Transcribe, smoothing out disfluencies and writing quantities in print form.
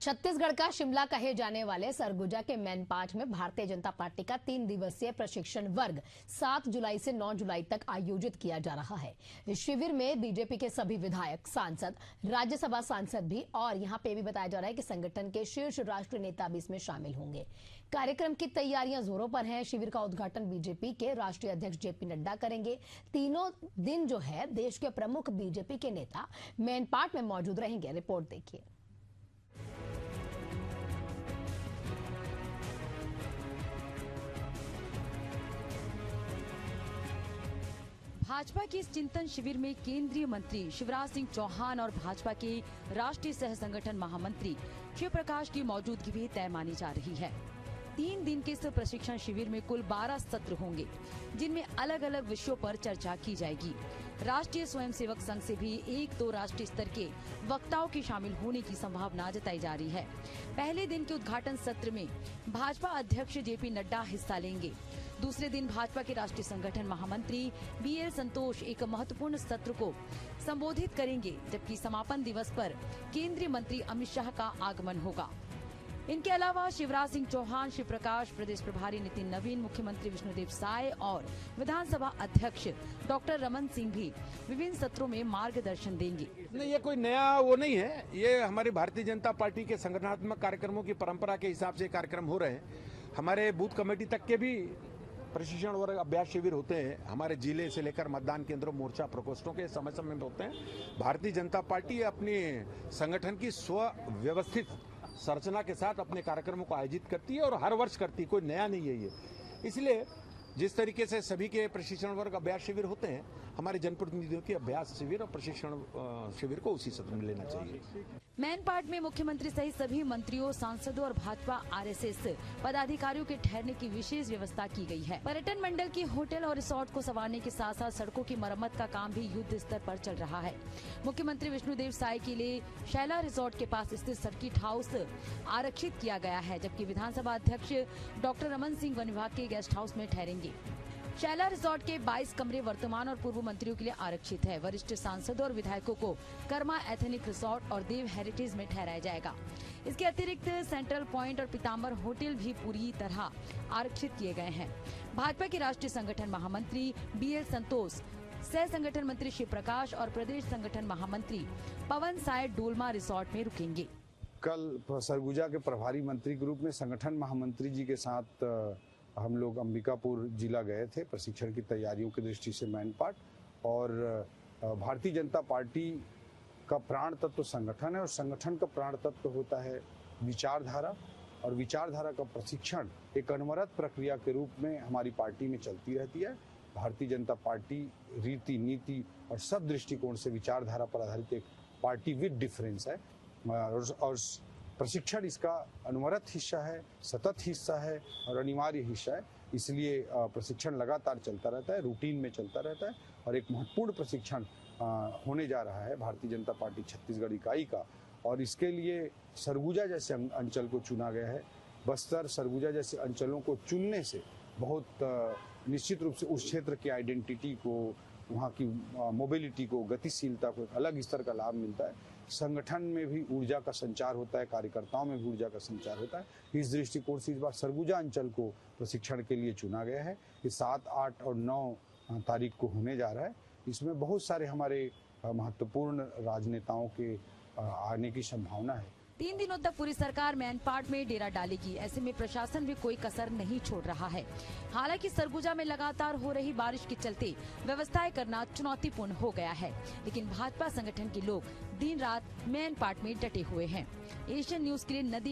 छत्तीसगढ़ का शिमला कहे जाने वाले सरगुजा के मैनपाट में भारतीय जनता पार्टी का 3 दिवसीय प्रशिक्षण वर्ग 7 जुलाई से 9 जुलाई तक आयोजित किया जा रहा है। इस शिविर में बीजेपी के सभी विधायक, सांसद, राज्यसभा सांसद भी और यहां पे भी बताया जा रहा है कि संगठन के शीर्ष राष्ट्रीय नेता भी इसमें शामिल होंगे। कार्यक्रम की तैयारियां जोरों पर हैं। शिविर का उद्घाटन बीजेपी के राष्ट्रीय अध्यक्ष जेपी नड्डा करेंगे। तीनों दिन जो है देश के प्रमुख बीजेपी के नेता मैनपाट में मौजूद रहेंगे। रिपोर्ट देखिए। भाजपा के इस चिंतन शिविर में केंद्रीय मंत्री शिवराज सिंह चौहान और भाजपा के राष्ट्रीय सह संगठन महामंत्री शिव प्रकाश की मौजूदगी भी तय मानी जा रही है। 3 दिन के इस प्रशिक्षण शिविर में कुल 12 सत्र होंगे, जिनमें अलग अलग विषयों पर चर्चा की जाएगी। राष्ट्रीय स्वयंसेवक संघ से भी 1-2 राष्ट्रीय स्तर के वक्ताओं के शामिल होने की संभावना जताई जा रही है। पहले दिन के उद्घाटन सत्र में भाजपा अध्यक्ष जेपी नड्डा हिस्सा लेंगे। दूसरे दिन भाजपा के राष्ट्रीय संगठन महामंत्री बीएल संतोष एक महत्वपूर्ण सत्र को संबोधित करेंगे, जबकि समापन दिवस पर केंद्रीय मंत्री अमित शाह का आगमन होगा। इनके अलावा शिवराज सिंह चौहान, शिव प्रकाश, प्रदेश प्रभारी नितिन नवीन, मुख्यमंत्री विष्णुदेव साय और विधानसभा अध्यक्ष डॉक्टर रमन सिंह भी विभिन्न सत्रों में मार्गदर्शन देंगे। नहीं, ये कोई नया वो नहीं है। ये हमारी भारतीय जनता पार्टी के संगठनात्मक कार्यक्रमों की परंपरा के हिसाब से कार्यक्रम हो रहे हैं। हमारे बूथ कमेटी तक के भी प्रशिक्षण और अभ्यास शिविर होते हैं। हमारे जिले से लेकर मतदान केंद्रों, मोर्चा प्रकोष्ठों के समय समय में होते हैं। भारतीय जनता पार्टी अपनी संगठन की स्वव्यवस्थित संरचना के साथ अपने कार्यक्रमों को आयोजित करती है और हर वर्ष करती है। कोई नया नहीं है ये। इसलिए जिस तरीके से सभी के प्रशिक्षण वर्ग अभ्यास शिविर होते हैं, हमारे जनप्रतिनिधियों के अभ्यास शिविर और प्रशिक्षण शिविर को उसी सत्र में लेना चाहिए। मैनपाट में मुख्यमंत्री सहित सभी मंत्रियों, सांसदों और भाजपा आरएसएस पदाधिकारियों के ठहरने की विशेष व्यवस्था की गई है। पर्यटन मंडल के होटल और रिसोर्ट को संवारने के साथ साथ सड़कों की मरम्मत का काम भी युद्ध स्तर पर चल रहा है। मुख्यमंत्री विष्णुदेव साय के लिए शैला रिसोर्ट के पास स्थित सर्किट हाउस आरक्षित किया गया है, जबकि विधानसभा अध्यक्ष डॉक्टर रमन सिंह वन विभाग के गेस्ट हाउस में ठहरेंगे। शैला रिसोर्ट के 22 कमरे वर्तमान और पूर्व मंत्रियों के लिए आरक्षित है। वरिष्ठ सांसदों और विधायकों को कर्मा एथेनिक रिसोर्ट और देव हेरिटेज में ठहराया जाएगा। इसके अतिरिक्त सेंट्रल पॉइंट और पीताम्बर होटल भी पूरी तरह आरक्षित किए गए हैं। भाजपा के राष्ट्रीय संगठन महामंत्री बीएल संतोष, सह संगठन मंत्री शिव प्रकाश और प्रदेश संगठन महामंत्री पवन साय डोलमा रिसोर्ट में रुकेंगे। कल सरगुजा के प्रभारी मंत्री के रूप में संगठन महामंत्री जी के साथ हम लोग अंबिकापुर जिला गए थे प्रशिक्षण की तैयारियों की दृष्टि से मैनपाट। और भारतीय जनता पार्टी का प्राण तत्व संगठन है और संगठन का प्राण तत्व होता है विचारधारा, और विचारधारा का प्रशिक्षण एक अनवरत प्रक्रिया के रूप में हमारी पार्टी में चलती रहती है। भारतीय जनता पार्टी रीति नीति और सब दृष्टिकोण से विचारधारा पर आधारित एक पार्टी विद डिफरेंस है और प्रशिक्षण इसका अनवरत हिस्सा है, सतत हिस्सा है और अनिवार्य हिस्सा है। इसलिए प्रशिक्षण लगातार चलता रहता है, रूटीन में चलता रहता है और एक महत्वपूर्ण प्रशिक्षण होने जा रहा है भारतीय जनता पार्टी छत्तीसगढ़ इकाई का। और इसके लिए सरगुजा जैसे अंचल को चुना गया है। बस्तर, सरगुजा जैसे अंचलों को चुनने से बहुत निश्चित रूप से उस क्षेत्र की आइडेंटिटी को, वहाँ की मोबिलिटी को, गतिशीलता को एक अलग स्तर का लाभ मिलता है। संगठन में भी ऊर्जा का संचार होता है, कार्यकर्ताओं में भी ऊर्जा का संचार होता है। इस दृष्टिकोण से इस बार सरगुजा अंचल को प्रशिक्षण के लिए चुना गया है। ये 7, 8 और 9 तारीख को होने जा रहा है। इसमें बहुत सारे हमारे महत्वपूर्ण राजनेताओं के आने की संभावना है। 3 दिनों तक पूरी सरकार मैनपाट में डेरा डालेगी। ऐसे में प्रशासन भी कोई कसर नहीं छोड़ रहा है। हालांकि सरगुजा में लगातार हो रही बारिश के चलते व्यवस्थाएं करना चुनौतीपूर्ण हो गया है, लेकिन भाजपा संगठन के लोग दिन रात मैनपाट में डटे हुए हैं। एशियन न्यूज के लिए नदीम